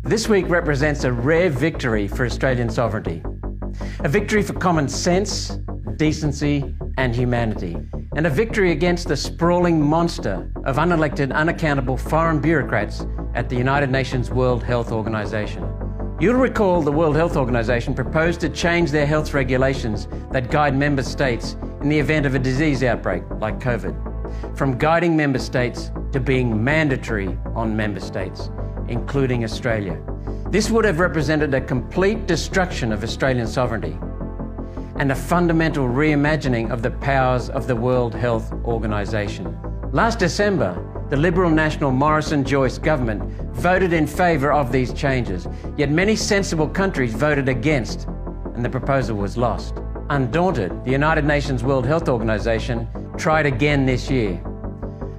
This week represents a rare victory for Australian sovereignty. A victory for common sense, decency and humanity. And a victory against the sprawling monster of unelected, unaccountable foreign bureaucrats at the United Nations World Health Organization. You'll recall the World Health Organization proposed to change their health regulations that guide member states in the event of a disease outbreak like COVID. From guiding member states to being mandatory on member states, including Australia. This would have represented a complete destruction of Australian sovereignty and a fundamental reimagining of the powers of the World Health Organization. Last December, the Liberal National Morrison-Joyce government voted in favour of these changes, yet many sensible countries voted against, and the proposal was lost. Undaunted, the United Nations World Health Organization tried again this year.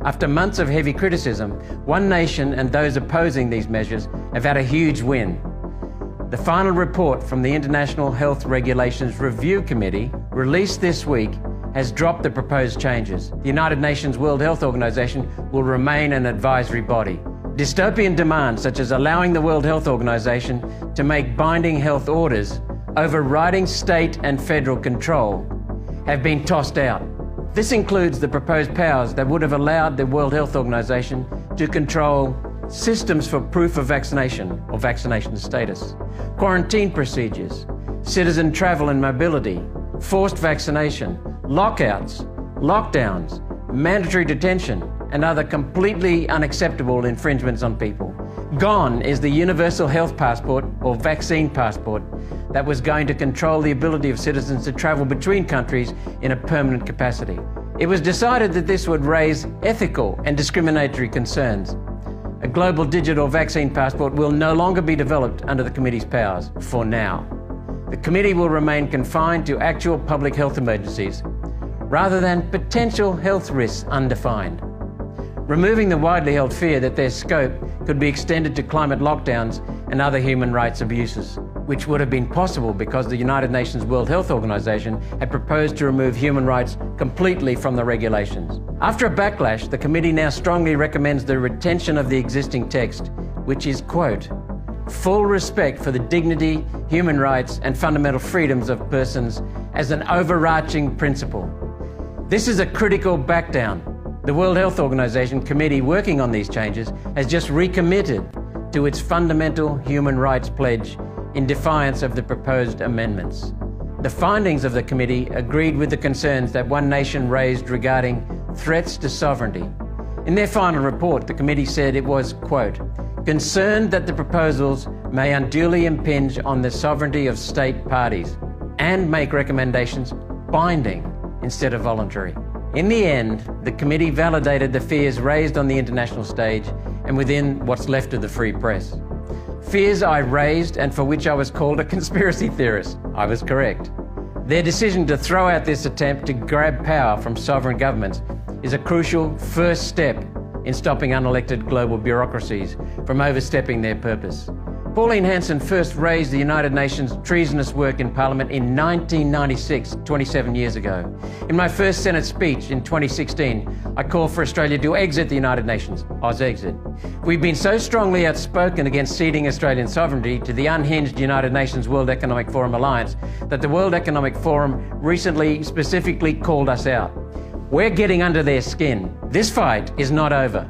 After months of heavy criticism, one nation and those opposing these measures have had a huge win. The final report from the International Health Regulations Review Committee, released this week, has dropped the proposed changes. The United Nations World Health Organization will remain an advisory body. Dystopian demands such as allowing the World Health Organization to make binding health orders, overriding state and federal control, have been tossed out. This includes the proposed powers that would have allowed the World Health Organization to control systems for proof of vaccination or vaccination status, quarantine procedures, citizen travel and mobility, forced vaccination, lockouts, lockdowns, mandatory detention, and other completely unacceptable infringements on people. Gone is the universal health passport or vaccine passport that was going to control the ability of citizens to travel between countries in a permanent capacity. It was decided that this would raise ethical and discriminatory concerns. A global digital vaccine passport will no longer be developed under the committee's powers, for now. The committee will remain confined to actual public health emergencies, rather than potential health risks undefined, removing the widely held fear that their scope could be extended to climate lockdowns and other human rights abuses, which would have been possible because the United Nations World Health Organization had proposed to remove human rights completely from the regulations. After a backlash, the committee now strongly recommends the retention of the existing text, which is, quote, full respect for the dignity, human rights and fundamental freedoms of persons as an overarching principle. This is a critical backdown. The World Health Organization committee working on these changes has just recommitted to its fundamental human rights pledge in defiance of the proposed amendments. The findings of the committee agreed with the concerns that one nation raised regarding threats to sovereignty. In their final report, the committee said it was, quote, concerned that the proposals may unduly impinge on the sovereignty of state parties and make recommendations binding instead of voluntary. In the end, the committee validated the fears raised on the international stage and within what's left of the free press. Fears I raised and for which I was called a conspiracy theorist. I was correct. Their decision to throw out this attempt to grab power from sovereign governments is a crucial first step in stopping unelected global bureaucracies from overstepping their purpose. Pauline Hanson first raised the United Nations treasonous work in Parliament in 1996, 27 years ago. In my first Senate speech in 2016, I called for Australia to exit the United Nations, Aus-exit. We've been so strongly outspoken against ceding Australian sovereignty to the unhinged United Nations World Economic Forum alliance that the World Economic Forum recently specifically called us out. We're getting under their skin. This fight is not over.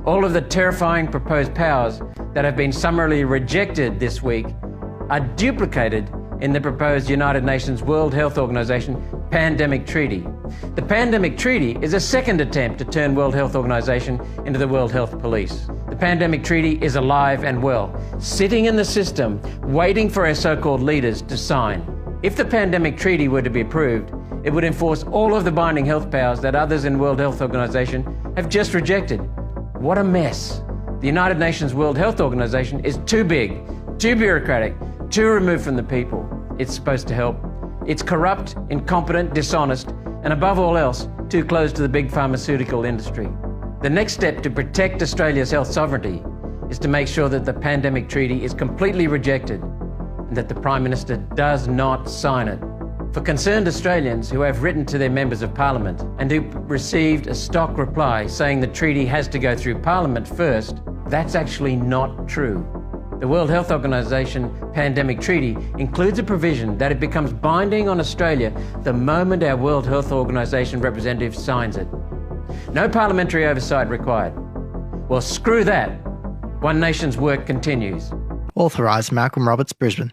All of the terrifying proposed powers that have been summarily rejected this week are duplicated in the proposed United Nations World Health Organization Pandemic Treaty. The Pandemic Treaty is a second attempt to turn World Health Organization into the World Health Police. The Pandemic Treaty is alive and well, sitting in the system, waiting for our so-called leaders to sign. If the Pandemic Treaty were to be approved, it would enforce all of the binding health powers that others in World Health Organization have just rejected. What a mess. The United Nations World Health Organization is too big, too bureaucratic, too removed from the people it's supposed to help. It's corrupt, incompetent, dishonest, and above all else, too close to the big pharmaceutical industry. The next step to protect Australia's health sovereignty is to make sure that the Pandemic Treaty is completely rejected and that the Prime Minister does not sign it. For concerned Australians who have written to their members of Parliament and who received a stock reply saying the treaty has to go through Parliament first, that's actually not true. The World Health Organization Pandemic Treaty includes a provision that it becomes binding on Australia the moment our World Health Organization representative signs it. No parliamentary oversight required. Well, screw that. One Nation's work continues. Authorised Malcolm Roberts, Brisbane.